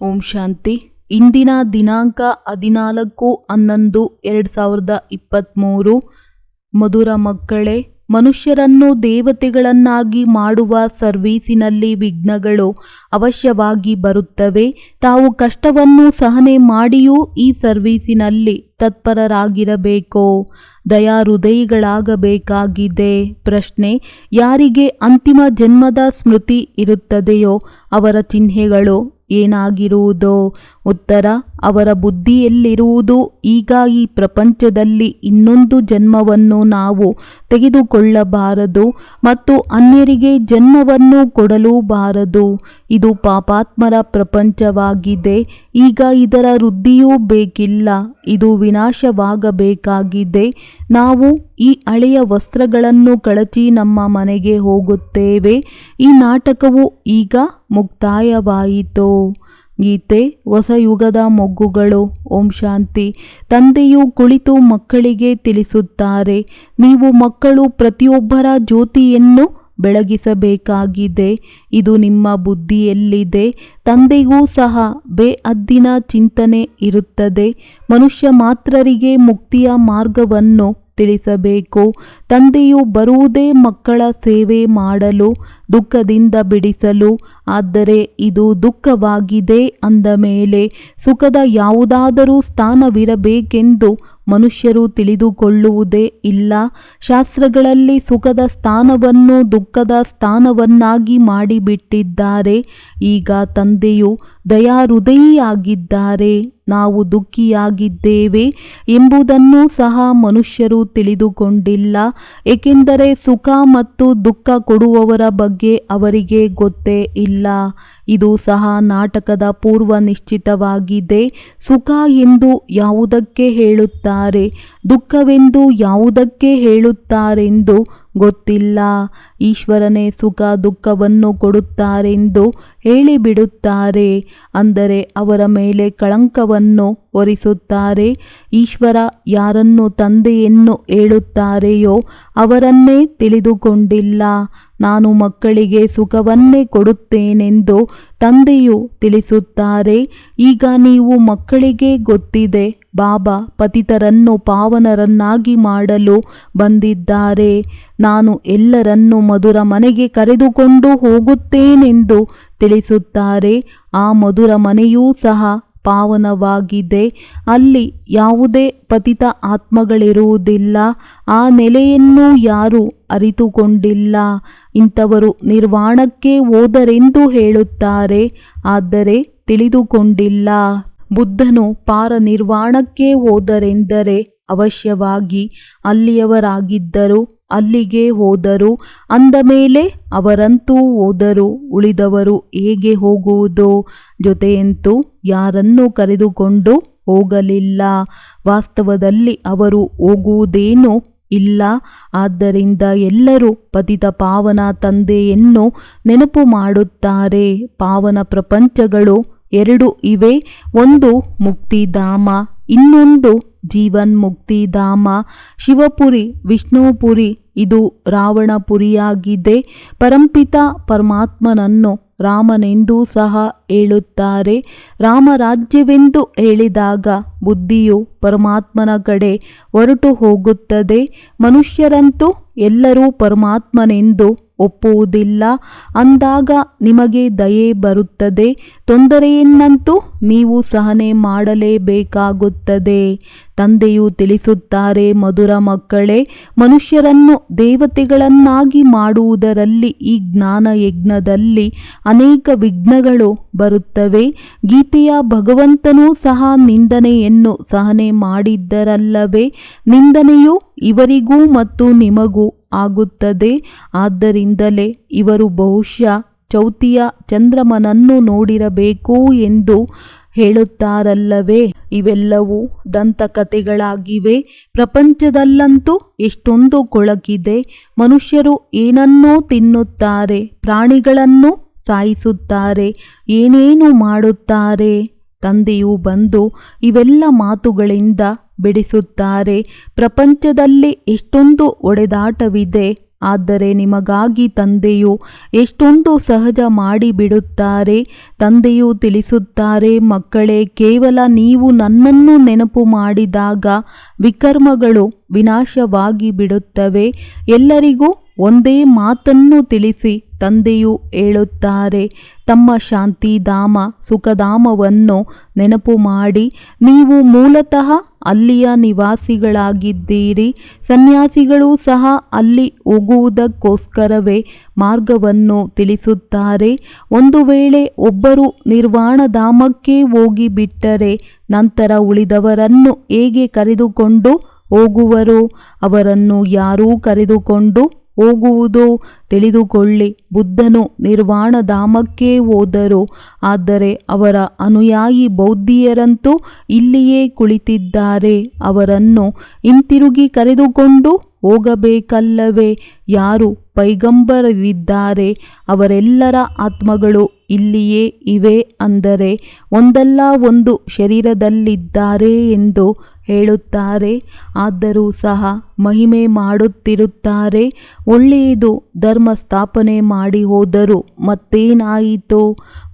ಓಂ ಶಾಂತಿ. ಇಂದಿನ ದಿನಾಂಕ 14/11/2023. ಮಧುರ ಮಕ್ಕಳೇ, ಮನುಷ್ಯರನ್ನು ದೇವತೆಗಳನ್ನಾಗಿ ಮಾಡುವ ಸರ್ವೀಸಿನಲ್ಲಿ ವಿಘ್ನಗಳು ಅವಶ್ಯವಾಗಿ ಬರುತ್ತವೆ. ತಾವು ಕಷ್ಟವನ್ನು ಸಹನೆ ಮಾಡಿಯೂ ಈ ಸರ್ವೀಸಿನಲ್ಲಿ ತತ್ಪರರಾಗಿರಬೇಕು. ದಯಾಹೃದಯಿಗಳಾಗಬೇಕಾಗಿದೆ. ಪ್ರಶ್ನೆ: ಯಾರಿಗೆ ಅಂತಿಮ ಜನ್ಮದ ಸ್ಮೃತಿ ಇರುತ್ತದೆಯೋ ಅವರ ಚಿಹ್ನೆಗಳು ಏನಾಗಿರುವುದೋ? ಉತ್ತರ: ಅವರ ಬುದ್ಧಿಯಲ್ಲಿರುವುದು ಈಗ ಈ ಪ್ರಪಂಚದಲ್ಲಿ ಇನ್ನೊಂದು ಜನ್ಮವನ್ನು ನಾವು ತೆಗೆದುಕೊಳ್ಳಬಾರದು ಮತ್ತು ಅನ್ಯರಿಗೆ ಜನ್ಮವನ್ನು ಕೊಡಲೂಬಾರದು. ಇದು ಪಾಪಾತ್ಮರ ಪ್ರಪಂಚವಾಗಿದೆ. ಈಗ ಇದರ ವೃದ್ಧಿಯೂ ಬೇಕಿಲ್ಲ, ಇದು ವಿನಾಶವಾಗಬೇಕಾಗಿದೆ. ನಾವು ಈ ಹಳೆಯ ವಸ್ತ್ರಗಳನ್ನು ಕಳಚಿ ನಮ್ಮ ಮನೆಗೆ ಹೋಗುತ್ತೇವೆ. ಈ ನಾಟಕವು ಈಗ ಮುಕ್ತಾಯವಾಯಿತು. ಗೀತೆ: ಹೊಸ ಯುಗದ ಮೊಗ್ಗುಗಳು. ಓಂ ಶಾಂತಿ. ತಂದೆಯು ಕುಳಿತು ಮಕ್ಕಳಿಗೆ ತಿಳಿಸುತ್ತಾರೆ, ನೀವು ಮಕ್ಕಳು ಪ್ರತಿಯೊಬ್ಬರ ಜ್ಯೋತಿಯನ್ನು ಬೆಳಗಿಸಬೇಕಾಗಿದೆ. ಇದು ನಿಮ್ಮ ಬುದ್ಧಿಯಲ್ಲಿದೆ. ತಂದೆಗೂ ಸಹ ಬೇಹದ್ದಿನ ಚಿಂತನೆ ಇರುತ್ತದೆ. ಮನುಷ್ಯ ಮಾತ್ರರಿಗೆ ಮುಕ್ತಿಯ ಮಾರ್ಗವನ್ನು ತಿಳಿಸಬೇಕು. ತಂದೆಯು ಬರುವುದೇ ಮಕ್ಕಳ ಸೇವೆ ಮಾಡಲು, ದುಃಖದಿಂದ ಬಿಡಿಸಲು. ಆದರೆ ಇದು ದುಃಖವಾಗಿದೆ ಅಂದ ಮೇಲೆ ಸುಖದ ಯಾವುದಾದರೂ ಸ್ಥಾನವಿರಬೇಕೆಂದು ಮನುಷ್ಯರು ತಿಳಿದುಕೊಳ್ಳುವುದೇ ಇಲ್ಲ. ಶಾಸ್ತ್ರಗಳಲ್ಲಿ ಸುಖದ ಸ್ಥಾನವನ್ನು ದುಃಖದ ಸ್ಥಾನವನ್ನಾಗಿ ಮಾಡಿಬಿಟ್ಟಿದ್ದಾರೆ. ಈಗ ತಂದೆಯು ದಯಾಹೃದಯಿಯಾಗಿದ್ದಾರೆ. ನಾವು ದುಃಖಿಯಾಗಿದ್ದೇವೆ ಎಂಬುದನ್ನು ಸಹ ಮನುಷ್ಯರು ತಿಳಿದುಕೊಂಡಿಲ್ಲ, ಏಕೆಂದರೆ ಸುಖ ಮತ್ತು ದುಃಖ ಕೊಡುವವರ ಬಗ್ಗೆ ಅವರಿಗೆ ಗೊತ್ತೇ ಇಲ್ಲ. ಇದು ಸಹ ನಾಟಕದ ಪೂರ್ವ ನಿಶ್ಚಿತವಾಗಿದೆ. ಸುಖ ಎಂದು ಯಾವುದಕ್ಕೆ ಹೇಳುತ್ತಾರೆ, ದುಃಖವೆಂದು ಯಾವುದಕ್ಕೆ ಹೇಳುತ್ತಾರೆಂದು ಗೊತ್ತಿಲ್ಲ. ಈಶ್ವರನೇ ಸುಖ ದುಃಖವನ್ನು ಕೊಡುತ್ತಾರೆಂದು ಹೇಳಿಬಿಡುತ್ತಾರೆ. ಅಂದರೆ ಅವರ ಮೇಲೆ ಕಳಂಕವನ್ನು ಹೊರಿಸುತ್ತಾರೆ. ಈಶ್ವರ ಯಾರನ್ನು ತಂದೆಯನ್ನು ಹೇಳುತ್ತಾರೆಯೋ ಅವರನ್ನೇ ತಿಳಿದುಕೊಂಡಿಲ್ಲ. ನಾನು ಮಕ್ಕಳಿಗೆ ಸುಖವನ್ನೇ ಕೊಡುತ್ತೇನೆಂದು ತಂದೆಯು ತಿಳಿಸುತ್ತಾರೆ. ಈಗ ನೀವು ಮಕ್ಕಳಿಗೆ ಗೊತ್ತಿದೆ, ಬಾಬಾ ಪತಿತರನ್ನು ಪಾವನರನ್ನಾಗಿ ಮಾಡಲು ಬಂದಿದ್ದಾರೆ. ನಾನು ಎಲ್ಲರನ್ನೂ ಮಧುರ ಮನೆಗೆ ಕರೆದುಕೊಂಡು ಹೋಗುತ್ತೇನೆಂದು ತಿಳಿಸುತ್ತಾರೆ. ಆ ಮಧುರ ಮನೆಯೂ ಸಹ ಪಾವನವಾಗಿದೆ. ಅಲ್ಲಿ ಯಾವುದೇ ಪತಿತ ಆತ್ಮಗಳಿರುವುದಿಲ್ಲ. ಆ ನೆಲೆಯನ್ನು ಯಾರೂ ಅರಿತುಕೊಂಡಿಲ್ಲ. ಇಂಥವರು ನಿರ್ವಾಣಕ್ಕೆ ಹೋದರೆಂದು ಹೇಳುತ್ತಾರೆ, ಆದರೆ ತಿಳಿದುಕೊಂಡಿಲ್ಲ. ಬುದ್ಧನು ಪಾರನಿರ್ವಾಣಕ್ಕೆ ಹೋದರೆಂದರೆ ಅವಶ್ಯವಾಗಿ ಅಲ್ಲಿಯವರಾಗಿದ್ದರು, ಅಲ್ಲಿಗೆ ಹೋದರು. ಅಂದ ಮೇಲೆ ಅವರಂತೂ ಹೋದರು, ಉಳಿದವರು ಹೇಗೆ ಹೋಗುವುದು? ಜೊತೆಯಂತೂ ಯಾರನ್ನೂ ಕರೆದುಕೊಂಡು ಹೋಗಲಿಲ್ಲ. ವಾಸ್ತವದಲ್ಲಿ ಅವರು ಹೋಗುವುದೇನೂ ಇಲ್ಲ. ಆದ್ದರಿಂದ ಎಲ್ಲರೂ ಪತಿತ ಪಾವನ ತಂದೆಯನ್ನು ನೆನಪು ಮಾಡುತ್ತಾರೆ. ಪಾವನ ಪ್ರಪಂಚಗಳು ಎರಡು ಇವೆ. ಒಂದು ಮುಕ್ತಿಧಾಮ, ಇನ್ನೊಂದು ಜೀವನ್ ಮುಕ್ತಿಧಾಮ. ಶಿವಪುರಿ, ವಿಷ್ಣುಪುರಿ, ಇದು ರಾವಣಪುರಿಯಾಗಿದೆ. ಪರಂಪಿತ ಪರಮಾತ್ಮನನ್ನು ರಾಮನೆಂದೂ ಸಹ ಹೇಳುತ್ತಾರೆ. ರಾಮರಾಜ್ಯವೆಂದು ಹೇಳಿದಾಗ ಬುದ್ಧಿಯು ಪರಮಾತ್ಮನ ಕಡೆ ಹೊರಟು ಹೋಗುತ್ತದೆ. ಮನುಷ್ಯರಂತೂ ಎಲ್ಲರೂ ಪರಮಾತ್ಮನೆಂದು ಒಪ್ಪುವುದಿಲ್ಲ. ಅಂದಾಗ ನಿಮಗೆ ದಯೆ ಬರುತ್ತದೆ. ತೊಂದರೆಯನ್ನಂತೂ ನೀವು ಸಹನೆ ಮಾಡಲೇಬೇಕಾಗುತ್ತದೆ. ತಂದೆಯು ತಿಳಿಸುತ್ತಾರೆ, ಮಧುರ ಮಕ್ಕಳೇ, ಮನುಷ್ಯರನ್ನು ದೇವತೆಗಳನ್ನಾಗಿ ಮಾಡುವುದರಲ್ಲಿ ಈ ಜ್ಞಾನ ಯಜ್ಞದಲ್ಲಿ ಅನೇಕ ವಿಘ್ನಗಳು ಬರುತ್ತವೆ. ಗೀತೆಯ ಭಗವಂತನೂ ಸಹ ನಿಂದನೆಯನ್ನು ಸಹನೆ ಮಾಡಿದ್ದರಲ್ಲವೇ? ನಿಂದನೆಯು ಇವರಿಗೂ ಮತ್ತು ನಿಮಗೂ ಆಗುತ್ತದೆ. ಆದ್ದರಿಂದಲೇ ಇವರು ಬಹುಶಃ ಚೌತಿಯ ಚಂದ್ರಮನನ್ನು ನೋಡಿರಬೇಕು ಎಂದು ಹೇಳುತ್ತಾರಲ್ಲವೇ? ಇವೆಲ್ಲವೂ ದಂತಕಥೆಗಳಾಗಿವೆ. ಪ್ರಪಂಚದಲ್ಲಂತೂ ಎಷ್ಟೊಂದು ಕೊಳಕಿದೆ. ಮನುಷ್ಯರು ಏನನ್ನೋ ತಿನ್ನುತ್ತಾರೆ, ಪ್ರಾಣಿಗಳನ್ನು ಸಾಯಿಸುತ್ತಾರೆ, ಏನೇನು ಮಾಡುತ್ತಾರೆ. ತಂದೆಯು ಬಂದು ಇವೆಲ್ಲ ಮಾತುಗಳಿಂದ ಬಿಡಿಸುತ್ತಾರೆ. ಪ್ರಪಂಚದಲ್ಲಿ ಎಷ್ಟೊಂದು ಒಡೆದಾಟವಿದೆ. ಆದರೆ ನಿಮಗಾಗಿ ತಂದೆಯು ಎಷ್ಟೊಂದು ಸಹಜ ಮಾಡಿಬಿಡುತ್ತಾರೆ. ತಂದೆಯು ತಿಳಿಸುತ್ತಾರೆ, ಮಕ್ಕಳೇ, ಕೇವಲ ನೀವು ನನ್ನನ್ನು ನೆನಪು ಮಾಡಿದಾಗ ವಿಕರ್ಮಗಳು ವಿನಾಶವಾಗಿ ಬಿಡುತ್ತವೆ. ಎಲ್ಲರಿಗೂ ಒಂದೇ ಮಾತನ್ನು ತಿಳಿಸಿ ತಂದೆಯು ಹೇಳುತ್ತಾರೆ, ತಮ್ಮ ಶಾಂತಿಧಾಮ ಸುಖಧಾಮವನ್ನು ನೆನಪು ಮಾಡಿ. ನೀವು ಮೂಲತಃ ಅಲ್ಲಿಯ ನಿವಾಸಿಗಳಾಗಿದ್ದೀರಿ. ಸನ್ಯಾಸಿಗಳು ಸಹ ಅಲ್ಲಿ ಹೋಗುವುದಕ್ಕೋಸ್ಕರವೇ ಮಾರ್ಗವನ್ನು ತಿಳಿಸುತ್ತಾರೆ. ಒಂದು ವೇಳೆ ಒಬ್ಬರು ನಿರ್ವಾಣಧಾಮಕ್ಕೆ ಹೋಗಿಬಿಟ್ಟರೆ ನಂತರ ಉಳಿದವರನ್ನು ಹೇಗೆ ಕರೆದುಕೊಂಡು ಹೋಗುವರು? ಅವರನ್ನು ಯಾರೂ ಕರೆದುಕೊಂಡು ಹೋಗುವುದು ತಿಳಿದುಕೊಳ್ಳಿ. ಬುದ್ಧನು ನಿರ್ವಾಣಧಾಮಕ್ಕೆ ಹೋದರು, ಆದರೆ ಅವರ ಅನುಯಾಯಿ ಬೌದ್ಧಿಯರಂತೂ ಇಲ್ಲಿಯೇ ಕುಳಿತಿದ್ದಾರೆ. ಅವರನ್ನು ಹಿಂತಿರುಗಿ ಕರೆದುಕೊಂಡು ಹೋಗಬೇಕಲ್ಲವೇ? ಯಾರು ಪೈಗಂಬರರಿದ್ದಾರೆ ಅವರೆಲ್ಲರ ಆತ್ಮಗಳು ಇಲ್ಲಿಯೇ ಇವೆ ಅಂದರೆ ಒಂದಲ್ಲ ಒಂದು ಶರೀರದಲ್ಲಿದ್ದಾರೆ ಎಂದು ಹೇಳುತ್ತಾರೆ. ಆದರೂ ಸಹ ಮಹಿಮೆ ಮಾಡುತ್ತಿರುತ್ತಾರೆ. ಒಳ್ಳೆಯದು, ಧರ್ಮ ಸ್ಥಾಪನೆ ಮಾಡಿ ಹೋದರು ಮತ್ತೇನಾಯಿತು?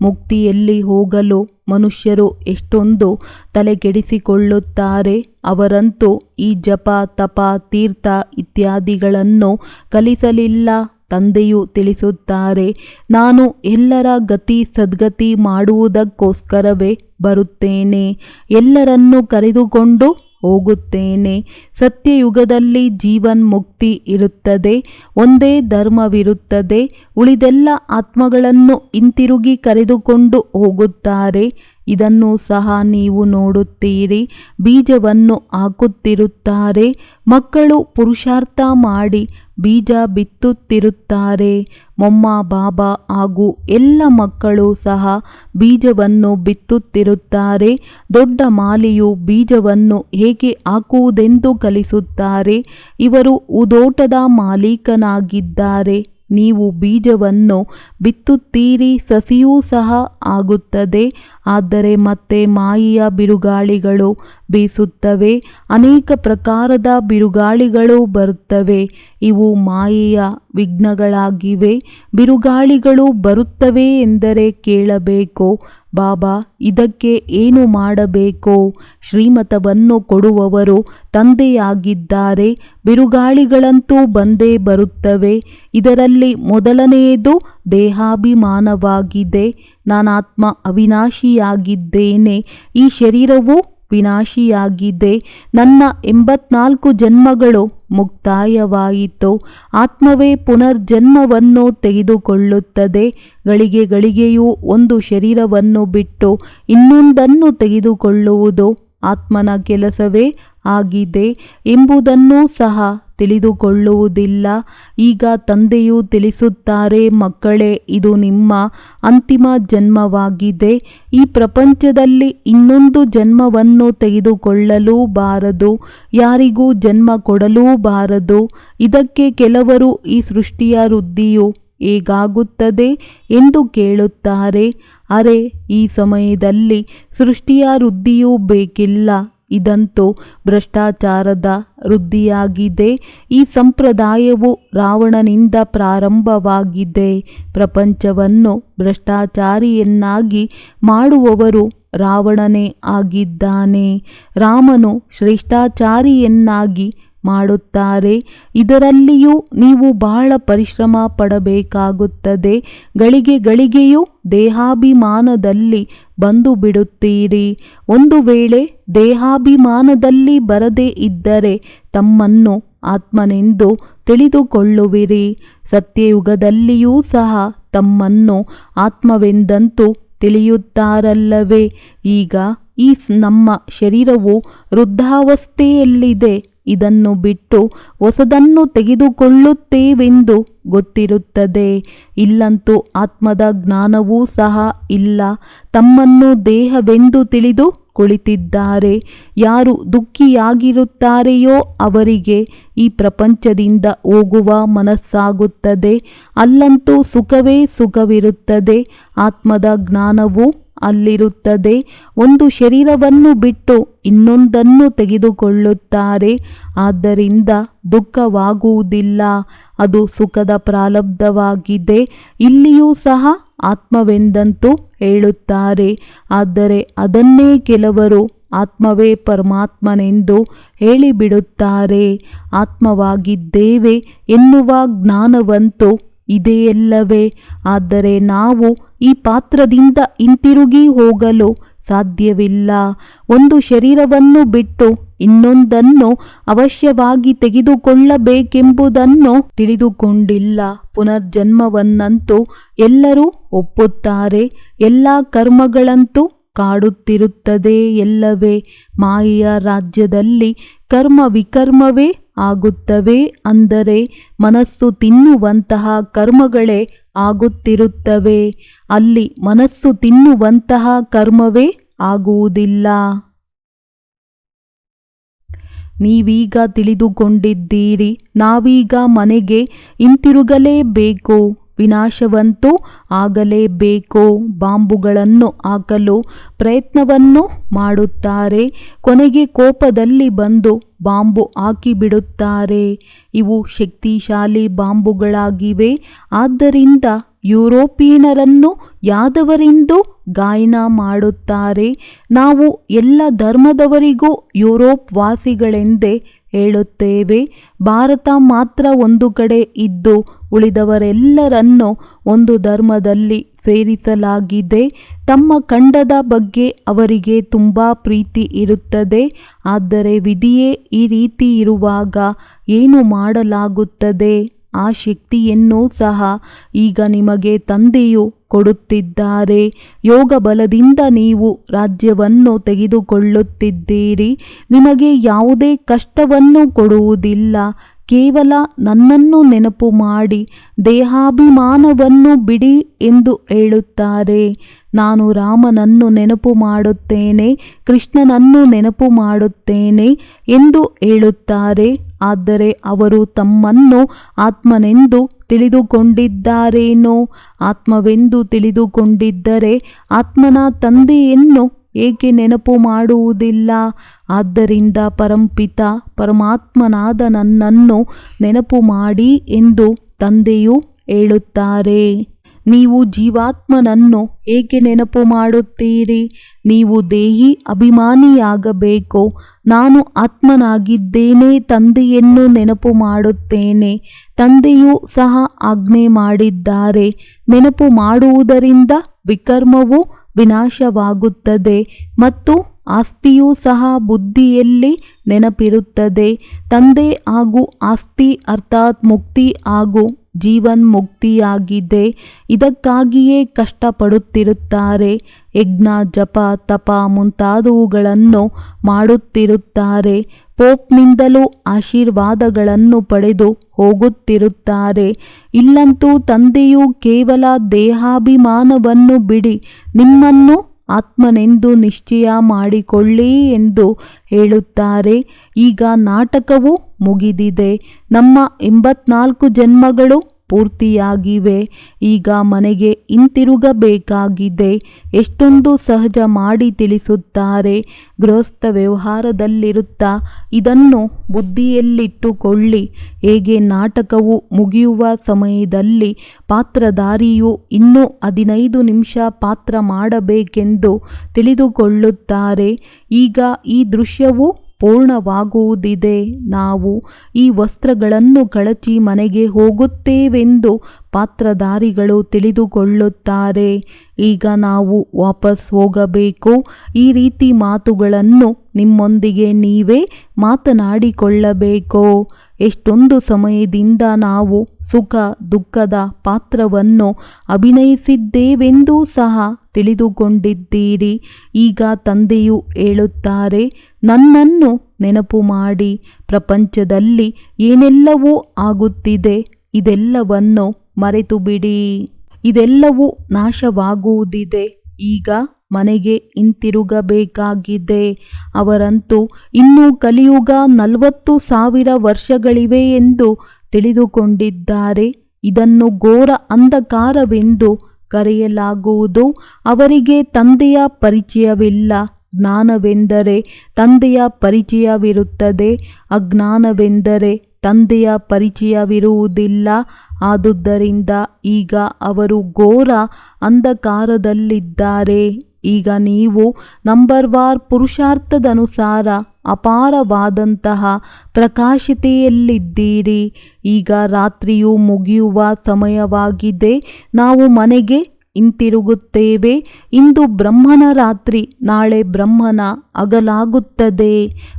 ಮುಕ್ತಿಯಲ್ಲಿ ಹೋಗಲು ಮನುಷ್ಯರು ಎಷ್ಟೊಂದು ತಲೆಕೆಡಿಸಿಕೊಳ್ಳುತ್ತಾರೆ. ಅವರಂತೂ ಈ ಜಪ ತಪ ತೀರ್ಥ ಇತ್ಯಾದಿಗಳನ್ನು ಕಲಿಸಲಿಲ್ಲ. ತಂದೆಯು ತಿಳಿಸುತ್ತಾರೆ, ನಾನು ಎಲ್ಲರ ಗತಿ ಸದ್ಗತಿ ಮಾಡುವುದಕ್ಕೋಸ್ಕರವೇ ಬರುತ್ತೇನೆ. ಎಲ್ಲರನ್ನೂ ಕರೆದುಕೊಂಡು ಹೋಗುತ್ತೇನೆ. ಸತ್ಯಯುಗದಲ್ಲಿ ಜೀವನ್ ಮುಕ್ತಿ ಇರುತ್ತದೆ. ಒಂದೇ ಧರ್ಮವಿರುತ್ತದೆ. ಉಳಿದೆಲ್ಲ ಆತ್ಮಗಳನ್ನು ಹಿಂತಿರುಗಿ ಕರೆದುಕೊಂಡು ಹೋಗುತ್ತಾರೆ. ಇದನ್ನು ಸಹ ನೀವು ನೋಡುತ್ತೀರಿ. ಬೀಜವನ್ನು ಹಾಕುತ್ತಿರುತ್ತಾರೆ. ಮಕ್ಕಳು ಪುರುಷಾರ್ಥ ಮಾಡಿ ಬೀಜ ಬಿತ್ತುತ್ತಿರುತ್ತಾರೆ. ಮೊಮ್ಮ ಬಾಬಾ ಹಾಗೂ ಎಲ್ಲ ಮಕ್ಕಳು ಸಹ ಬೀಜವನ್ನು ಬಿತ್ತುತ್ತಿರುತ್ತಾರೆ. ದೊಡ್ಡ ಮಾಲಿಯು ಬೀಜವನ್ನು ಹೇಗೆ ಹಾಕುವುದೆಂದು ಕಲಿಸುತ್ತಾರೆ. ಇವರು ಹೂದೋಟದ ಮಾಲೀಕನಾಗಿದ್ದಾರೆ. ನೀವು ಬೀಜವನ್ನು ಬಿತ್ತುತ್ತೀರಿ, ಸಸಿಯೂ ಸಹ ಆಗುತ್ತದೆ. ಆದರೆ ಮತ್ತೆ ಮಾಯೆಯ ಬಿರುಗಾಳಿಗಳು ಬೀಸುತ್ತವೆ. ಅನೇಕ ಪ್ರಕಾರದ ಬಿರುಗಾಳಿಗಳು ಬರುತ್ತವೆ. ಇವು ಮಾಯೆಯ ವಿಘ್ನಗಳಾಗಿವೆ. ಬಿರುಗಾಳಿಗಳು ಬರುತ್ತವೆ ಎಂದರೆ ಕೇಳಬೇಕು, ಬಾಬಾ ಇದಕ್ಕೆ ಏನು ಮಾಡಬೇಕು? ಶ್ರೀಮತವನ್ನು ಕೊಡುವವರು ತಂದೆಯಾಗಿದ್ದಾರೆ. ಬಿರುಗಾಳಿಗಳಂತೂ ಬಂದೇ ಬರುತ್ತವೆ. ಇದರಲ್ಲಿ ಮೊದಲನೆಯದು ದೇಹಾಭಿಮಾನವಾಗಿದೆ. ನಾನಾತ್ಮ ಅವಿನಾಶಿಯಾಗಿದ್ದೇನೆ. ಈ ಶರೀರವು ವಿನಾಶಿಯಾಗಿದೆ. ನನ್ನ 84 ಜನ್ಮಗಳು ಮುಕ್ತಾಯವಾಯಿತು. ಆತ್ಮವೇ ಪುನರ್ಜನ್ಮವನ್ನು ತೆಗೆದುಕೊಳ್ಳುತ್ತದೆ. ಗಳಿಗೆ ಗಳಿಗೆಯೂ ಒಂದು ಶರೀರವನ್ನು ಬಿಟ್ಟು ಇನ್ನೊಂದನ್ನು ತೆಗೆದುಕೊಳ್ಳುವುದು ಆತ್ಮನ ಕೆಲಸವೇ ಆಗಿದೆ ಎಂಬುದನ್ನು ಸಹ ತಿಳಿದುಕೊಳ್ಳುವುದಿಲ್ಲ. ಈಗ ತಂದೆಯು ತಿಳಿಸುತ್ತಾರೆ, ಮಕ್ಕಳೇ, ಇದು ನಿಮ್ಮ ಅಂತಿಮ ಜನ್ಮವಾಗಿದೆ. ಈ ಪ್ರಪಂಚದಲ್ಲಿ ಇನ್ನೊಂದು ಜನ್ಮವನ್ನು ತೆಗೆದುಕೊಳ್ಳಲೂ ಬಾರದು, ಯಾರಿಗೂ ಜನ್ಮ ಕೊಡಲೂ ಬಾರದು. ಇದಕ್ಕೆ ಕೆಲವರು ಈ ಸೃಷ್ಟಿಯ ವೃದ್ಧಿಯು ಹೇಗಾಗುತ್ತದೆ ಎಂದು ಕೇಳುತ್ತಾರೆ. ಅರೆ, ಈ ಸಮಯದಲ್ಲಿ ಸೃಷ್ಟಿಯ ವೃದ್ಧಿಯೂ ಬೇಕಿಲ್ಲ. ಇದಂತೂ ಭ್ರಷ್ಟಾಚಾರದ ವೃದ್ಧಿಯಾಗಿದೆ. ಈ ಸಂಪ್ರದಾಯವು ರಾವಣನಿಂದ ಪ್ರಾರಂಭವಾಗಿದೆ. ಪ್ರಪಂಚವನ್ನು ಭ್ರಷ್ಟಾಚಾರಿಯನ್ನಾಗಿ ಮಾಡುವವರು ರಾವಣನೇ ಆಗಿದ್ದಾನೆ. ರಾಮನು ಶ್ರೇಷ್ಠಾಚಾರಿಯನ್ನಾಗಿ ಮಾಡುತ್ತಾರೆ. ಇದರಲ್ಲಿಯೂ ನೀವು ಬಹಳ ಪರಿಶ್ರಮ ಪಡಬೇಕಾಗುತ್ತದೆ. ಗಳಿಗೆ ಗಳಿಗೆಯೂ ದೇಹಾಭಿಮಾನದಲ್ಲಿ ಬಂದು ಬಿಡುತ್ತೀರಿ. ಒಂದು ವೇಳೆ ದೇಹಾಭಿಮಾನದಲ್ಲಿ ಬರದೇ ಇದ್ದರೆ ತಮ್ಮನ್ನು ಆತ್ಮನೆಂದು ತಿಳಿದುಕೊಳ್ಳುವಿರಿ. ಸತ್ಯಯುಗದಲ್ಲಿಯೂ ಸಹ ತಮ್ಮನ್ನು ಆತ್ಮವೆಂದಂತೂ ತಿಳಿಯುತ್ತಾರಲ್ಲವೇ? ಈಗ ಈ ನಮ್ಮ ಶರೀರವು ವೃದ್ಧಾವಸ್ಥೆಯಲ್ಲಿದೆ. ಇದನ್ನು ಬಿಟ್ಟು ಹೊಸದನ್ನು ತೆಗೆದುಕೊಳ್ಳುತ್ತೇವೆಂದು ಗೊತ್ತಿರುತ್ತದೆ. ಇಲ್ಲಂತೂ ಆತ್ಮದ ಜ್ಞಾನವೂ ಸಹ ಇಲ್ಲ. ತಮ್ಮನ್ನು ದೇಹವೆಂದು ತಿಳಿದು ಕುಳಿತಿದ್ದಾರೆ. ಯಾರು ದುಃಖಿಯಾಗಿರುತ್ತಾರೆಯೋ ಅವರಿಗೆ ಈ ಪ್ರಪಂಚದಿಂದ ಹೋಗುವ ಮನಸ್ಸಾಗುತ್ತದೆ. ಅಲ್ಲಂತೂ ಸುಖವೇ ಸುಖವಿರುತ್ತದೆ. ಆತ್ಮದ ಜ್ಞಾನವು ಅಲ್ಲಿರುತ್ತದೆ. ಒಂದು ಶರೀರವನ್ನು ಬಿಟ್ಟು ಇನ್ನೊಂದನ್ನು ತೆಗೆದುಕೊಳ್ಳುತ್ತಾರೆ. ಆದ್ದರಿಂದ ದುಃಖವಾಗುವುದಿಲ್ಲ. ಅದು ಸುಖದ ಪ್ರಾರಬ್ಧವಾಗಿದೆ. ಇಲ್ಲಿಯೂ ಸಹ ಆತ್ಮವೆಂದಂತೂ ಹೇಳುತ್ತಾರೆ. ಆದರೆ ಅದನ್ನೇ ಕೆಲವರು ಆತ್ಮವೇ ಪರಮಾತ್ಮನೆಂದು ಹೇಳಿಬಿಡುತ್ತಾರೆ. ಆತ್ಮವಾಗಿದ್ದೇವೆ ಎನ್ನುವ ಜ್ಞಾನವಂತೂ ಇದೆಯಲ್ಲವೇ? ಆದರೆ ನಾವು ಈ ಪಾತ್ರದಿಂದ ಹಿಂತಿರುಗಿ ಹೋಗಲು ಸಾಧ್ಯವಿಲ್ಲ. ಒಂದು ಶರೀರವನ್ನು ಬಿಟ್ಟು ಇನ್ನೊಂದನ್ನು ಅವಶ್ಯವಾಗಿ ತೆಗೆದುಕೊಳ್ಳಬೇಕೆಂಬುದನ್ನು ತಿಳಿದುಕೊಂಡಿಲ್ಲ. ಪುನರ್ಜನ್ಮವನ್ನಂತೂ ಎಲ್ಲರೂ ಒಪ್ಪುತ್ತಾರೆ. ಎಲ್ಲ ಕರ್ಮಗಳಂತೂ ಕಾಡುತ್ತಿರುತ್ತದೆ ಎಲ್ಲವೇ? ಮಾಯೆಯ ರಾಜ್ಯದಲ್ಲಿ ಕರ್ಮ ವಿಕರ್ಮವೇ ಆಗುತ್ತವೆ. ಅಂದರೆ ಮನಸ್ಸು ತಿನ್ನುವಂತಹ ಕರ್ಮಗಳೇ ಆಗುತ್ತಿರುತ್ತವೆ. ಅಲ್ಲಿ ಮನಸ್ಸು ತಿನ್ನುವಂತಹ ಕರ್ಮವೇ ಆಗುವುದಿಲ್ಲ. ನೀವೀಗ ತಿಳಿದುಕೊಂಡಿದ್ದೀರಿ. ನಾವೀಗ ಮನೆಗೆ ಹಿಂತಿರುಗಲೇಬೇಕು. ವಿನಾಶವಂತೂ ಆಗಲೇಬೇಕು. ಬಾಂಬುಗಳನ್ನು ಹಾಕಲು ಪ್ರಯತ್ನವನ್ನು ಮಾಡುತ್ತಾರೆ. ಕೊನೆಗೆ ಕೋಪದಲ್ಲಿ ಬಂದು ಬಾಂಬು ಹಾಕಿಬಿಡುತ್ತಾರೆ. ಇವು ಶಕ್ತಿಶಾಲಿ ಬಾಂಬುಗಳಾಗಿವೆ. ಆದ್ದರಿಂದ ಯುರೋಪಿಯನರನ್ನು ಯಾದವರೆಂದು ಗಾಯನ ಮಾಡುತ್ತಾರೆ. ನಾವು ಎಲ್ಲ ಧರ್ಮದವರಿಗೂ ಯುರೋಪ್ ವಾಸಿಗಳೆಂದೇ ಹೇಳುತ್ತೇವೆ. ಭಾರತ ಮಾತ್ರ ಒಂದು ಕಡೆ ಇದ್ದು ಉಳಿದವರೆಲ್ಲರನ್ನು ಒಂದು ಧರ್ಮದಲ್ಲಿ ಸೇರಿಸಲಾಗಿದೆ. ತಮ್ಮ ಖಂಡದ ಬಗ್ಗೆ ಅವರಿಗೆ ತುಂಬ ಪ್ರೀತಿ ಇರುತ್ತದೆ. ಆದರೆ ವಿಧಿಯೇ ಈ ರೀತಿ ಇರುವಾಗ ಏನು ಮಾಡಲಾಗುತ್ತದೆ? ಆ ಶಕ್ತಿಯನ್ನು ಸಹ ಈಗ ನಿಮಗೆ ತಂದೆಯು ಕೊಡುತ್ತಿದ್ದಾರೆ. ಯೋಗ ಬಲದಿಂದ ನೀವು ರಾಜ್ಯವನ್ನು ತೆಗೆದುಕೊಳ್ಳುತ್ತಿದ್ದೀರಿ. ನಿಮಗೆ ಯಾವುದೇ ಕಷ್ಟವನ್ನು ಕೊಡುವುದಿಲ್ಲ. ಕೇವಲ ನನ್ನನ್ನು ನೆನಪು ಮಾಡಿ ದೇಹಾಭಿಮಾನವನ್ನು ಬಿಡಿ ಎಂದು ಹೇಳುತ್ತಾರೆ. ನಾನು ರಾಮನನ್ನು ನೆನಪು ಮಾಡುತ್ತೇನೆ, ಕೃಷ್ಣನನ್ನು ನೆನಪು ಮಾಡುತ್ತೇನೆ ಎಂದು ಹೇಳುತ್ತಾರೆ. ಆದರೆ ಅವರು ತಮ್ಮನ್ನು ಆತ್ಮನೆಂದು ತಿಳಿದುಕೊಂಡಿದ್ದಾರೇನೋ? ಆತ್ಮವೆಂದು ತಿಳಿದುಕೊಂಡಿದ್ದರೆ ಆತ್ಮನ ತಂದೆಯನ್ನು ಏಕೆ ನೆನಪು ಮಾಡುವುದಿಲ್ಲ? ಆದ್ದರಿಂದ ಪರಂಪಿತ ಪರಮಾತ್ಮನಾದ ನನ್ನನ್ನು ನೆನಪು ಮಾಡಿ ಎಂದು ತಂದೆಯು ಹೇಳುತ್ತಾರೆ. ನೀವು ಜೀವಾತ್ಮನನ್ನು ಏಕೆ ನೆನಪು ಮಾಡುತ್ತೀರಿ? ನೀವು ದೇಹಿ ಅಭಿಮಾನಿಯಾಗಬೇಕು. ನಾನು ಆತ್ಮನಾಗಿದ್ದೇನೆ, ತಂದೆಯನ್ನು ನೆನಪು ಮಾಡುತ್ತೇನೆ. ತಂದೆಯೂ ಸಹ ಆಜ್ಞೆ ಮಾಡಿದ್ದಾರೆ. ನೆನಪು ಮಾಡುವುದರಿಂದ ವಿಕರ್ಮವು ವಿನಾಶವಾಗುತ್ತದೆ ಮತ್ತು ಆಸ್ತಿಯೂ ಸಹ ಬುದ್ಧಿಯಲ್ಲಿ ನೆನಪಿರುತ್ತದೆ. ತಂದೆ ಹಾಗೂ ಆಸ್ತಿ ಅರ್ಥಾತ್ ಮುಕ್ತಿ ಹಾಗೂ ಜೀವನ್ಮುಕ್ತಿಯಾಗಿದೆ. ಇದಕ್ಕಾಗಿಯೇ ಕಷ್ಟಪಡುತ್ತಿರುತ್ತಾರೆ. ಯಜ್ಞ ಜಪ ತಪ ಮುಂತಾದವುಗಳನ್ನು ಮಾಡುತ್ತಿರುತ್ತಾರೆ. ಪೋಪ್ನಿಂದಲೂ ಆಶೀರ್ವಾದಗಳನ್ನು ಪಡೆದು ಹೋಗುತ್ತಿರುತ್ತಾರೆ. ಇಲ್ಲಂತೂ ತಂದೆಯು ಕೇವಲ ದೇಹಾಭಿಮಾನವನ್ನು ಬಿಡಿ, ನಿಮ್ಮನ್ನು ಆತ್ಮನೆಂದು ನಿಶ್ಚಯ ಮಾಡಿಕೊಳ್ಳಿ ಎಂದು ಹೇಳುತ್ತಾರೆ. ಈಗ ನಾಟಕವು ಮುಗಿದಿದೆ. ನಮ್ಮ 84 ಜನ್ಮಗಳು ಪೂರ್ತಿಯಾಗಿವೆ. ಈಗ ಮನೆಗೆ ಹಿಂತಿರುಗಬೇಕಾಗಿದೆ. ಎಷ್ಟೊಂದು ಸಹಜ ಮಾಡಿ ತಿಳಿಸುತ್ತಾರೆ. ಗೃಹಸ್ಥ ವ್ಯವಹಾರದಲ್ಲಿರುತ್ತಾ ಇದನ್ನು ಬುದ್ಧಿಯಲ್ಲಿಟ್ಟುಕೊಳ್ಳಿ. ಹೇಗೆ ನಾಟಕವು ಮುಗಿಯುವ ಸಮಯದಲ್ಲಿ ಪಾತ್ರಧಾರಿಯು ಇನ್ನೂ 15 ನಿಮಿಷ ಪಾತ್ರ ಮಾಡಬೇಕೆಂದು ತಿಳಿದುಕೊಳ್ಳುತ್ತಾರೆ. ಈಗ ಈ ದೃಶ್ಯವು ಪೂರ್ಣವಾಗುವುದಿದೆ. ನಾವು ಈ ವಸ್ತ್ರಗಳನ್ನು ಕಳಚಿ ಮನೆಗೆ ಹೋಗುತ್ತೇವೆಂದು ಪಾತ್ರಧಾರಿಗಳು ತಿಳಿದುಕೊಳ್ಳುತ್ತಾರೆ. ಈಗ ನಾವು ವಾಪಸ್ ಹೋಗಬೇಕು. ಈ ರೀತಿ ಮಾತುಗಳನ್ನು ನಿಮ್ಮೊಂದಿಗೆ ನೀವೇ ಮಾತನಾಡಿಕೊಳ್ಳಬೇಕು. ಎಷ್ಟೊಂದು ಸಮಯದಿಂದ ನಾವು ಸುಖ ದುಃಖದ ಪಾತ್ರವನ್ನು ಅಭಿನಯಿಸಿದ್ದೇವೆಂದೂ ಸಹ ತಿಳಿದುಕೊಂಡಿದ್ದೀರಿ. ಈಗ ತಂದೆಯು ಹೇಳುತ್ತಾರೆ, ನನ್ನನ್ನು ನೆನಪು ಮಾಡಿ. ಪ್ರಪಂಚದಲ್ಲಿ ಏನೆಲ್ಲವೂ ಆಗುತ್ತಿದೆ ಇದೆಲ್ಲವನ್ನು ಮರೆತು ಬಿಡಿ. ಇದೆಲ್ಲವೂ ನಾಶವಾಗುವುದಿದೆ. ಈಗ ಮನೆಗೆ ಹಿಂತಿರುಗಬೇಕಾಗಿದೆ. ಅವರಂತೂ ಇನ್ನೂ ಕಲಿಯುಗ 40,000 ವರ್ಷಗಳಿವೆ ಎಂದು ತಿಳಿದುಕೊಂಡಿದ್ದಾರೆ. ಇದನ್ನು ಘೋರ ಅಂಧಕಾರವೆಂದು ಕರೆಯಲಾಗುವುದು. ಅವರಿಗೆ ತಂದೆಯ ಪರಿಚಯವಿಲ್ಲ. ಜ್ಞಾನವೆಂದರೆ ತಂದೆಯ ಪರಿಚಯವಿರುತ್ತದೆ, ಅಜ್ಞಾನವೆಂದರೆ ತಂದೆಯ ಪರಿಚಯವಿರುವುದಿಲ್ಲ. ಆದುದರಿಂದ ಈಗ ಅವರು ಘೋರ ಅಂಧಕಾರದಲ್ಲಿದ್ದಾರೆ. ಈಗ ನೀವು ನಂಬರ್ವಾರ್ ಪುರುಷಾರ್ಥದನುಸಾರ ಅಪಾರವಾದಂತಹ ಪ್ರಕಾಶತೆಯಲ್ಲಿದ್ದೀರಿ. ಈಗ ರಾತ್ರಿಯು ಮುಗಿಯುವ ಸಮಯವಾಗಿದೆ. ನಾವು ಮನೆಗೆ ಹಿಂತಿರುಗುತ್ತೇವೆ. ಇಂದು ಬ್ರಹ್ಮನ ರಾತ್ರಿ, ನಾಳೆ ಬ್ರಹ್ಮನ ಹಗಲಾಗುತ್ತದೆ.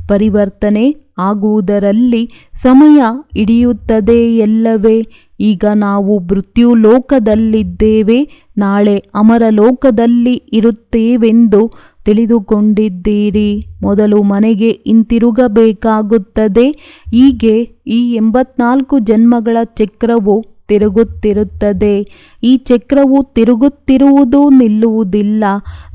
ಪರಿವರ್ತನೆ ಆಗುವುದರಲ್ಲಿ ಸಮಯ ಹಿಡಿಯುತ್ತದೆ ಎಲ್ಲವೇ. ಈಗ ನಾವು ಮೃತ್ಯು ಲೋಕದಲ್ಲಿದ್ದೇವೆ, ನಾಳೆ ಅಮರ ಲೋಕದಲ್ಲಿ ಇರುತ್ತೇವೆಂದು ತಿಳಿದುಕೊಂಡಿದ್ದೀರಿ. ಮೊದಲು ಮನೆಗೆ ಹಿಂತಿರುಗಬೇಕಾಗುತ್ತದೆ. ಹೀಗೆ ಈ 84 ಜನ್ಮಗಳ ಚಕ್ರವು ತಿರುಗುತ್ತಿರುತ್ತದೆ. ಈ ಚಕ್ರವು ತಿರುಗುತ್ತಿರುವುದು ನಿಲ್ಲುವುದಿಲ್ಲ.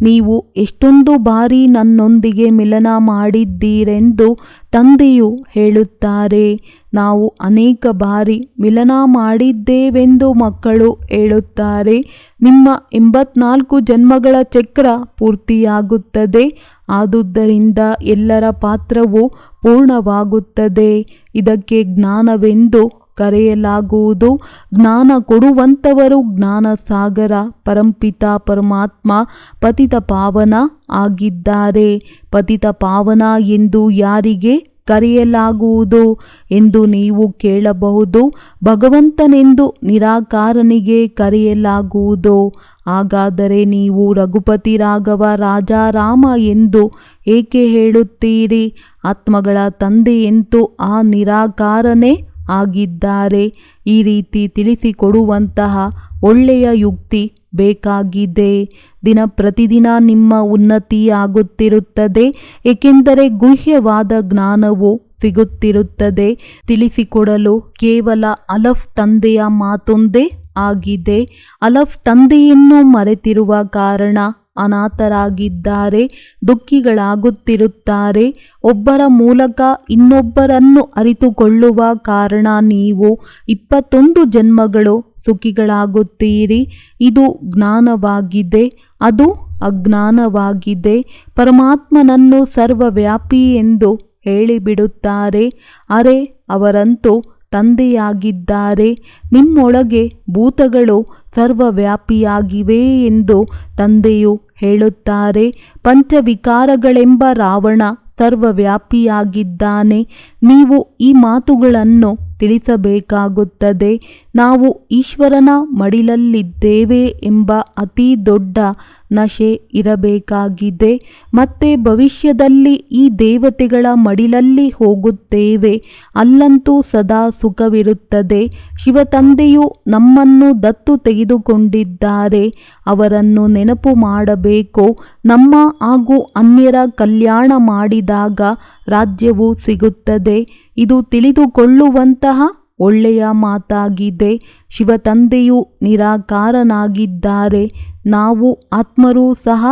ನೀವು ಎಷ್ಟೊಂದು ಬಾರಿ ನನ್ನೊಂದಿಗೆ ಮಿಲನ ಮಾಡಿದ್ದೀರೆಂದು ತಂದೆಯು ಹೇಳುತ್ತಾರೆ. ನಾವು ಅನೇಕ ಬಾರಿ ಮಿಲನ ಮಾಡಿದ್ದೇವೆಂದು ಮಕ್ಕಳು ಹೇಳುತ್ತಾರೆ. ನಿಮ್ಮ 84 ಜನ್ಮಗಳ ಚಕ್ರ ಪೂರ್ತಿಯಾಗುತ್ತದೆ. ಆದುದರಿಂದ ಎಲ್ಲರ ಪಾತ್ರವು ಪೂರ್ಣವಾಗುತ್ತದೆ. ಇದಕ್ಕೆ ಜ್ಞಾನವೆಂದು ಕರೆಯಲಾಗುವುದು. ಜ್ಞಾನ ಕೊಡುವಂಥವರು ಜ್ಞಾನ ಸಾಗರ ಪರಂಪಿತ ಪರಮಾತ್ಮ ಪತಿತ ಪಾವನ ಆಗಿದ್ದಾರೆ. ಪತಿತ ಪಾವನ ಎಂದು ಯಾರಿಗೆ ಕರೆಯಲಾಗುವುದು ಎಂದು ನೀವು ಕೇಳಬಹುದು. ಭಗವಂತನೆಂದು ನಿರಾಕಾರನಿಗೆ ಕರೆಯಲಾಗುವುದು. ಹಾಗಾದರೆ ನೀವು ರಘುಪತಿ ರಾಘವ ರಾಜಾರಾಮ ಎಂದು ಏಕೆ ಹೇಳುತ್ತೀರಿ? ಆತ್ಮಗಳ ತಂದೆಯಂತೂ ಆ ನಿರಾಕಾರನೇ ಆಗಿದ್ದಾರೆ. ಈ ರೀತಿ ತಿಳಿಸಿಕೊಡುವಂತಹ ಒಳ್ಳೆಯ ಯುಕ್ತಿ ಬೇಕಾಗಿದೆ. ದಿನ ಪ್ರತಿದಿನ ನಿಮ್ಮ ಉನ್ನತಿಯಾಗುತ್ತಿರುತ್ತದೆ, ಏಕೆಂದರೆ ಗುಹ್ಯವಾದ ಜ್ಞಾನವು ಸಿಗುತ್ತಿರುತ್ತದೆ. ತಿಳಿಸಿಕೊಡಲು ಕೇವಲ ಅಲಫ್ ತಂದೆಯ ಮಾತೊಂದೇ ಆಗಿದೆ. ಅಲಫ್ ತಂದೆಯನ್ನು ಮರೆತಿರುವ ಕಾರಣ ಅನಾಥರಾಗಿದ್ದಾರೆ, ದುಃಖಿಗಳಾಗುತ್ತಿರುತ್ತಾರೆ. ಒಬ್ಬರ ಮೂಲಕ ಇನ್ನೊಬ್ಬರನ್ನು ಅರಿತುಕೊಳ್ಳುವ ಕಾರಣ ನೀವು 21 ಜನ್ಮಗಳು ಸುಖಿಗಳಾಗುತ್ತೀರಿ. ಇದು ಜ್ಞಾನವಾಗಿದೆ, ಅದು ಅಜ್ಞಾನವಾಗಿದೆ. ಪರಮಾತ್ಮನನ್ನು ಸರ್ವವ್ಯಾಪಿ ಎಂದು ಹೇಳಿಬಿಡುತ್ತಾರೆ. ಅರೆ, ಅವರಂತೂ ತಂದೆಯಾಗಿದ್ದಾರೆ. ನಿಮ್ಮೊಳಗೆ ಭೂತಗಳು ಸರ್ವವ್ಯಾಪಿಯಾಗಿವೆ ಎಂದು ತಂದೆಯು ಹೇಳುತ್ತಾರೆ. ಪಂಚವಿಕಾರಗಳೆಂಬ ರಾವಣ ಸರ್ವವ್ಯಾಪಿಯಾಗಿದ್ದಾನೆ. ನೀವು ಈ ಮಾತುಗಳನ್ನು ತಿಳಿಸಬೇಕಾಗುತ್ತದೆ. ನಾವು ಈಶ್ವರನ ಮಡಿಲಲ್ಲಿದ್ದೇವೆ ಎಂಬ ಅತಿ ದೊಡ್ಡ ನಶೆ ಇರಬೇಕಾಗಿದೆ. ಮತ್ತೆ ಭವಿಷ್ಯದಲ್ಲಿ ಈ ದೇವತೆಗಳ ಮಡಿಲಲ್ಲಿ ಹೋಗುತ್ತೇವೆ. ಅಲ್ಲಂತೂ ಸದಾ ಸುಖವಿರುತ್ತದೆ. ಶಿವತಂದೆಯು ನಮ್ಮನ್ನು ದತ್ತು ತೆಗೆದುಕೊಂಡಿದ್ದಾರೆ. ಅವರನ್ನು ನೆನಪು ಮಾಡಬೇಕು. ನಮ್ಮ ಹಾಗೂ ಅನ್ಯರ ಕಲ್ಯಾಣ ಮಾಡಿದಾಗ ರಾಜ್ಯವು ಸಿಗುತ್ತದೆ. ಇದು ತಿಳಿದುಕೊಳ್ಳುವಂತಹ ಒಳ್ಳೆಯ ಮಾತಾಗಿದೆ. ಶಿವತಂದೆಯು ನಿರಾಕಾರನಾಗಿದ್ದಾರೆ. ನಾವು ಆತ್ಮರೂ ಸಹ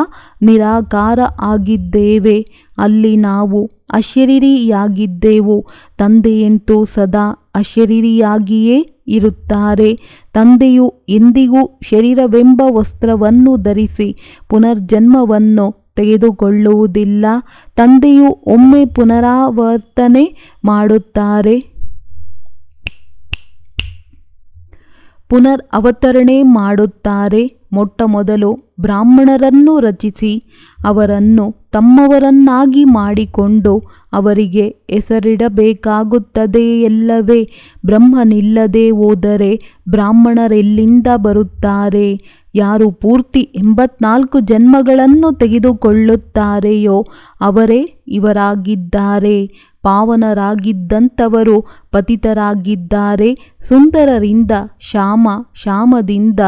ನಿರಾಕಾರ ಆಗಿದ್ದೇವೆ. ಅಲ್ಲಿ ನಾವು ಅಶರೀರಿಯಾಗಿದ್ದೆವು. ತಂದೆಯಂತೂ ಸದಾ ಅಶರೀರಿಯಾಗಿಯೇ ಇರುತ್ತಾರೆ. ತಂದೆಯು ಎಂದಿಗೂ ಶರೀರವೆಂಬ ವಸ್ತ್ರವನ್ನು ಧರಿಸಿ ಪುನರ್ಜನ್ಮವನ್ನು ತೆಗೆದುಕೊಳ್ಳುವುದಿಲ್ಲ. ತಂದೆಯು ಒಮ್ಮೆ ಪುನರಾವರ್ತನೆ ಮಾಡುತ್ತಾರೆ. ಅವತರಣೆ ಮಾಡುತ್ತಾರೆ. ಮೊಟ್ಟಮೊದಲು ಬ್ರಾಹ್ಮಣರನ್ನು ರಚಿಸಿ ಅವರನ್ನು ತಮ್ಮವರನ್ನಾಗಿ ಮಾಡಿಕೊಂಡು ಅವರಿಗೆ ಹೆಸರಿಡಬೇಕಾಗುತ್ತದೆ ಎಲ್ಲವೇ. ಬ್ರಹ್ಮನಿಲ್ಲದೆ ಹೋದರೆ ಬ್ರಾಹ್ಮಣರೆಲ್ಲಿಂದ ಬರುತ್ತಾರೆ? ಯಾರು ಪೂರ್ತಿ 84 ಜನ್ಮಗಳನ್ನು ತೆಗೆದುಕೊಳ್ಳುತ್ತಾರೆಯೋ ಅವರೇ ಇವರಾಗಿದ್ದಾರೆ. ಪಾವನರಾಗಿದ್ದಂಥವರು ಪತಿತರಾಗಿದ್ದಾರೆ. ಸುಂದರರಿಂದ ಶ್ಯಾಮ, ಶ್ಯಾಮದಿಂದ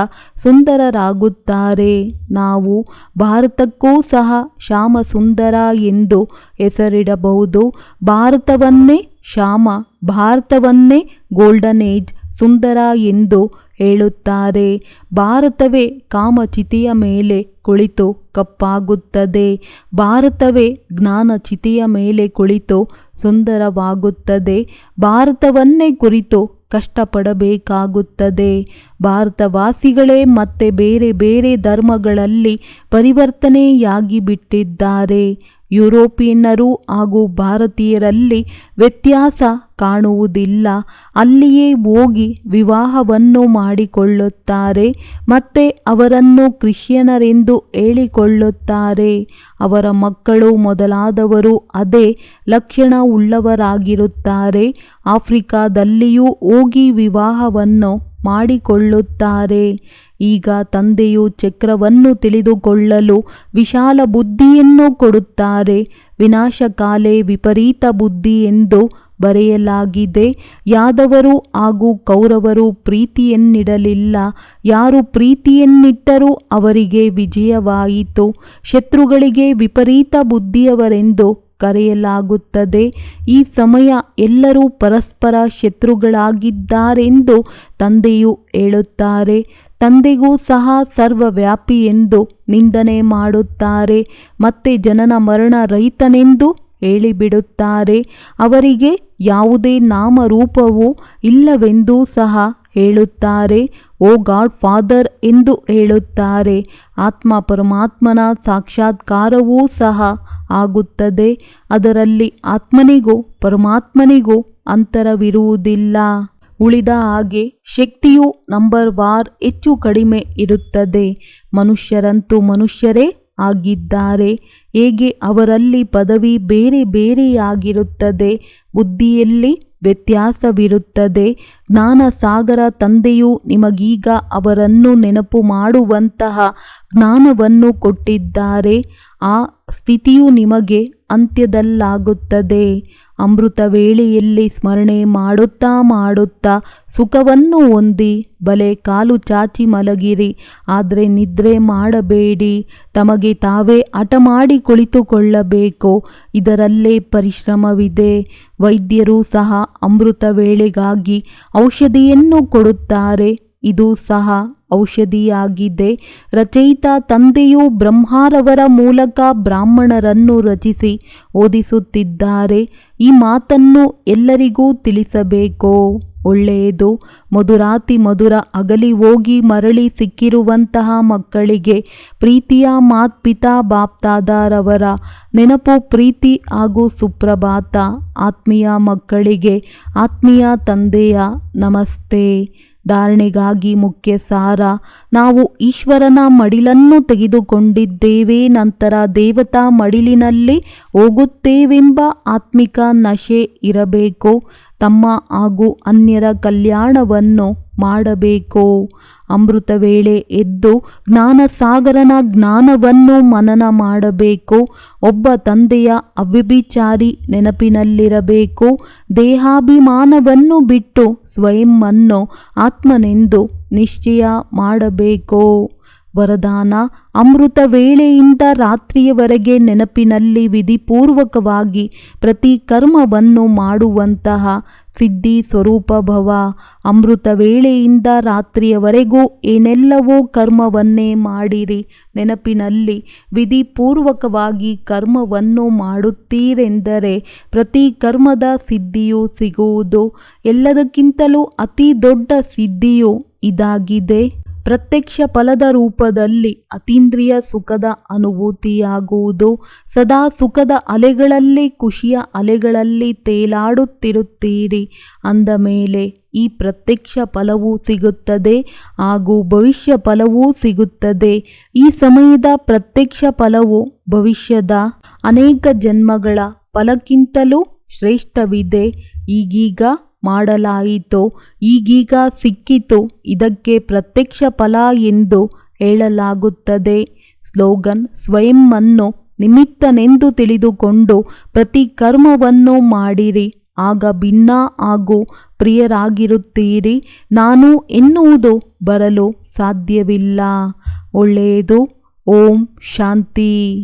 ಸುಂದರರಾಗುತ್ತಾರೆ. ನಾವು ಭಾರತಕ್ಕೂ ಸಹ ಶ್ಯಾಮ ಸುಂದರ ಎಂದು ಹೆಸರಿಡಬಹುದು. ಭಾರತವನ್ನೇ ಶ್ಯಾಮ, ಭಾರತವನ್ನೇ ಗೋಲ್ಡನ್ ಏಜ್, ಸುಂದರ ಎಂದು ಹೇಳುತ್ತಾರೆ. ಭಾರತವೇ ಕಾಮಚಿತೆಯ ಮೇಲೆ ಕುಳಿತು ಕಪ್ಪಾಗುತ್ತದೆ. ಭಾರತವೇ ಜ್ಞಾನಚಿತೆಯ ಮೇಲೆ ಕುಳಿತು ಸುಂದರವಾಗುತ್ತದೆ. ಭಾರತವನ್ನೇ ಕುರಿತು ಕಷ್ಟಪಡಬೇಕಾಗುತ್ತದೆ. ಭಾರತವಾಸಿಗಳೇ ಮತ್ತೆ ಬೇರೆ ಬೇರೆ ಧರ್ಮಗಳಲ್ಲಿ ಪರಿವರ್ತನೆಯಾಗಿ ಬಿಟ್ಟಿದ್ದಾರೆ. ಯುರೋಪಿಯನ್ನರು ಹಾಗೂ ಭಾರತೀಯರಲ್ಲಿ ವ್ಯತ್ಯಾಸ ಕಾಣುವುದಿಲ್ಲ. ಅಲ್ಲಿಯೇ ಹೋಗಿ ವಿವಾಹವನ್ನು ಮಾಡಿಕೊಳ್ಳುತ್ತಾರೆ ಮತ್ತೆ ಅವರನ್ನು ಕ್ರಿಶ್ಚಿಯನರೆಂದು ಹೇಳಿಕೊಳ್ಳುತ್ತಾರೆ. ಅವರ ಮಕ್ಕಳು ಮೊದಲಾದವರು ಅದೇ ಲಕ್ಷಣವುಳ್ಳವರಾಗಿರುತ್ತಾರೆ. ಆಫ್ರಿಕಾದಲ್ಲಿಯೂ ಹೋಗಿ ವಿವಾಹವನ್ನು ಮಾಡಿಕೊಳ್ಳುತ್ತಾರೆ. ಈಗ ತಂದೆಯು ಚಕ್ರವನ್ನು ತಿಳಿದುಕೊಳ್ಳಲು ವಿಶಾಲ ಬುದ್ಧಿಯನ್ನು ಕೊಡುತ್ತಾರೆ. ವಿನಾಶಕಾಲೇ ವಿಪರೀತ ಬುದ್ಧಿ ಎಂದು ಬರೆಯಲಾಗಿದೆ. ಯಾದವರು ಹಾಗೂ ಕೌರವರು ಪ್ರೀತಿಯನ್ನಿಡಲಿಲ್ಲ. ಯಾರು ಪ್ರೀತಿಯನ್ನಿಟ್ಟರೂ ಅವರಿಗೆ ವಿಜಯವಾಯಿತು. ಶತ್ರುಗಳಿಗೆ ವಿಪರೀತ ಬುದ್ಧಿಯವರೆಂದು ಕರೆಯಲಾಗುತ್ತದೆ. ಈ ಸಮಯ ಎಲ್ಲರೂ ಪರಸ್ಪರ ಶತ್ರುಗಳಾಗಿದ್ದಾರೆಂದು ತಂದೆಯು ಹೇಳುತ್ತಾರೆ. ತಂದೆಗೂ ಸಹ ಸರ್ವವ್ಯಾಪಿ ಎಂದು ನಿಂದನೆ ಮಾಡುತ್ತಾರೆ ಮತ್ತೆ ಜನನ ಮರಣ ರಹಿತನೆಂದು ಹೇಳಿಬಿಡುತ್ತಾರೆ. ಅವರಿಗೆ ಯಾವುದೇ ನಾಮರೂಪವೂ ಇಲ್ಲವೆಂದೂ ಸಹ ಹೇಳುತ್ತಾರೆ. ಓ ಗಾಡ್ ಫಾದರ್ ಎಂದು ಹೇಳುತ್ತಾರೆ. ಆತ್ಮ ಪರಮಾತ್ಮನ ಸಾಕ್ಷಾತ್ಕಾರವೂ ಸಹ ಆಗುತ್ತದೆ. ಅದರಲ್ಲಿ ಆತ್ಮನಿಗೂ ಪರಮಾತ್ಮನಿಗೂ ಅಂತರವಿರುವುದಿಲ್ಲ. ಉಳಿದ ಹಾಗೆ ಶಕ್ತಿಯು ನಂಬರ್ವಾರ್ ಹೆಚ್ಚು ಕಡಿಮೆ ಇರುತ್ತದೆ. ಮನುಷ್ಯರಂತೂ ಮನುಷ್ಯರೇ ಆಗಿದ್ದಾರೆ. ಹೇಗೆ ಅವರಲ್ಲಿ ಪದವಿ ಬೇರೆ ಬೇರೆಯಾಗಿರುತ್ತದೆ, ಬುದ್ಧಿಯಲ್ಲಿ ವ್ಯತ್ಯಾಸವಿರುತ್ತದೆ. ಜ್ಞಾನಸಾಗರ ತಂದೆಯು ನಿಮಗೀಗ ಅವರನ್ನು ನೆನಪು ಮಾಡುವಂತಹ ಜ್ಞಾನವನ್ನು ಕೊಟ್ಟಿದ್ದಾರೆ. ಆ ಸ್ಥಿತಿಯು ನಿಮಗೆ ಅಂತ್ಯದಲ್ಲಾಗುತ್ತದೆ. ಅಮೃತ ವೇಳೆಯಲ್ಲಿ ಸ್ಮರಣೆ ಮಾಡುತ್ತಾ ಮಾಡುತ್ತಾ ಸುಖವನ್ನು ಹೊಂದಿ ಬಲೆ ಕಾಲು ಚಾಚಿ ಮಲಗಿರಿ. ಆದರೆ ನಿದ್ರೆ ಮಾಡಬೇಡಿ. ತಮಗೆ ತಾವೇ ಹಠ ಮಾಡಿ ಕುಳಿತುಕೊಳ್ಳಬೇಕು. ಇದರಲ್ಲೇ ಪರಿಶ್ರಮವಿದೆ. ವೈದ್ಯರು ಸಹ ಅಮೃತ ವೇಳೆಗಾಗಿ ಔಷಧಿಯನ್ನು ಕೊಡುತ್ತಾರೆ. ಇದು ಸಹ ಔಷಧಿಯಾಗಿದೆ. ರಚಯಿತ ತಂದೆಯು ಬ್ರಹ್ಮರವರ ಮೂಲಕ ಬ್ರಾಹ್ಮಣರನ್ನು ರಚಿಸಿ ಓದಿಸುತ್ತಿದ್ದಾರೆ. ಈ ಮಾತನ್ನು ಎಲ್ಲರಿಗೂ ತಿಳಿಸಬೇಕು. ಒಳ್ಳೆಯದು. ಮಧುರಾತಿ ಮಧುರ ಅಗಲಿ ಹೋಗಿ ಮರಳಿ ಸಿಕ್ಕಿರುವಂತಹ ಮಕ್ಕಳಿಗೆ ಪ್ರೀತಿಯ ಮಾತ್ಪಿತಾ ಬಾಪ್ತಾದರವರ ನೆನಪು, ಪ್ರೀತಿ ಹಾಗೂ ಸುಪ್ರಭಾತ. ಆತ್ಮೀಯ ಮಕ್ಕಳಿಗೆ ಆತ್ಮೀಯ ತಂದೆಯ ನಮಸ್ತೆ. ಧಾರಣೆಗಾಗಿ ಮುಖ್ಯ ಸಾರ: ನಾವು ಈಶ್ವರನ ಮಡಿಲನ್ನು ತೆಗೆದುಕೊಂಡಿದ್ದೇವೆ, ನಂತರ ದೇವತಾ ಮಡಿಲಿನಲ್ಲಿ ಹೋಗುತ್ತೇವೆಂಬ ಆತ್ಮಿಕ ನಶೆ ಇರಬೇಕು. ತಮ್ಮ ಹಾಗೂ ಅನ್ಯರ ಕಲ್ಯಾಣವನ್ನು ಮಾಡಬೇಕು. ಅಮೃತ ವೇಳೆ ಎದ್ದು ಜ್ಞಾನಸಾಗರನ ಜ್ಞಾನವನ್ನು ಮನನ ಮಾಡಬೇಕು. ಒಬ್ಬ ತಂದೆಯ ಅವ್ಯಭಿಚಾರಿ ನೆನಪಿನಲ್ಲಿರಬೇಕು. ದೇಹಾಭಿಮಾನವನ್ನು ಬಿಟ್ಟು ಸ್ವಯಂವನ್ನು ಆತ್ಮನೆಂದು ನಿಶ್ಚಯ ಮಾಡಬೇಕು. ವರದಾನ: ಅಮೃತ ವೇಳೆಯಿಂದ ರಾತ್ರಿಯವರೆಗೆ ನೆನಪಿನಲ್ಲಿ ವಿಧಿಪೂರ್ವಕವಾಗಿ ಪ್ರತಿ ಕರ್ಮವನ್ನು ಮಾಡುವಂತಹ ಸಿದ್ಧಿ ಸ್ವರೂಪ ಭವ. ಅಮೃತ ವೇಳೆಯಿಂದ ರಾತ್ರಿಯವರೆಗೂ ಏನೆಲ್ಲವೋ ಕರ್ಮವನ್ನೇ ಮಾಡಿರಿ. ನೆನಪಿನಲ್ಲಿ ವಿಧಿಪೂರ್ವಕವಾಗಿ ಕರ್ಮವನ್ನು ಮಾಡುತ್ತೀರೆಂದರೆ ಪ್ರತಿ ಕರ್ಮದ ಸಿದ್ಧಿಯು ಸಿಗುವುದು. ಎಲ್ಲದಕ್ಕಿಂತಲೂ ಅತಿ ದೊಡ್ಡ ಸಿದ್ಧಿಯು ಇದಾಗಿದೆ. ಪ್ರತ್ಯಕ್ಷ ಫಲದ ರೂಪದಲ್ಲಿ ಅತೀಂದ್ರಿಯ ಸುಖದ ಅನುಭೂತಿಯಾಗುವುದು. ಸದಾ ಸುಖದ ಅಲೆಗಳಲ್ಲಿ, ಖುಷಿಯ ಅಲೆಗಳಲ್ಲಿ ತೇಲಾಡುತ್ತಿರುತ್ತೀರಿ. ಅಂದ ಮೇಲೆ ಈ ಪ್ರತ್ಯಕ್ಷ ಫಲವೂ ಸಿಗುತ್ತದೆ ಹಾಗೂ ಭವಿಷ್ಯ ಫಲವೂ ಸಿಗುತ್ತದೆ. ಈ ಸಮಯದ ಪ್ರತ್ಯಕ್ಷ ಫಲವು ಭವಿಷ್ಯದ ಅನೇಕ ಜನ್ಮಗಳ ಫಲಕ್ಕಿಂತಲೂ ಶ್ರೇಷ್ಠವಿದೆ. ಈಗೀಗ ಮಾಡಲಾಯಿತು, ಈಗೀಗ ಸಿಕ್ಕಿತು. ಇದಕ್ಕೆ ಪ್ರತ್ಯಕ್ಷ ಫಲ ಎಂದು ಹೇಳಲಾಗುತ್ತದೆ. ಸ್ಲೋಗನ್: ಸ್ವಯಂವನ್ನು ನಿಮಿತ್ತನೆಂದು ತಿಳಿದುಕೊಂಡು ಪ್ರತಿ ಕರ್ಮವನ್ನು ಮಾಡಿರಿ. ಆಗ ಭಿನ್ನ ಹಾಗೂ ಪ್ರಿಯರಾಗಿರುತ್ತೀರಿ. ನಾನು ಎನ್ನುವುದು ಬರಲು ಸಾಧ್ಯವಿಲ್ಲ. ಒಳ್ಳೆಯದು. ಓಂ ಶಾಂತಿ.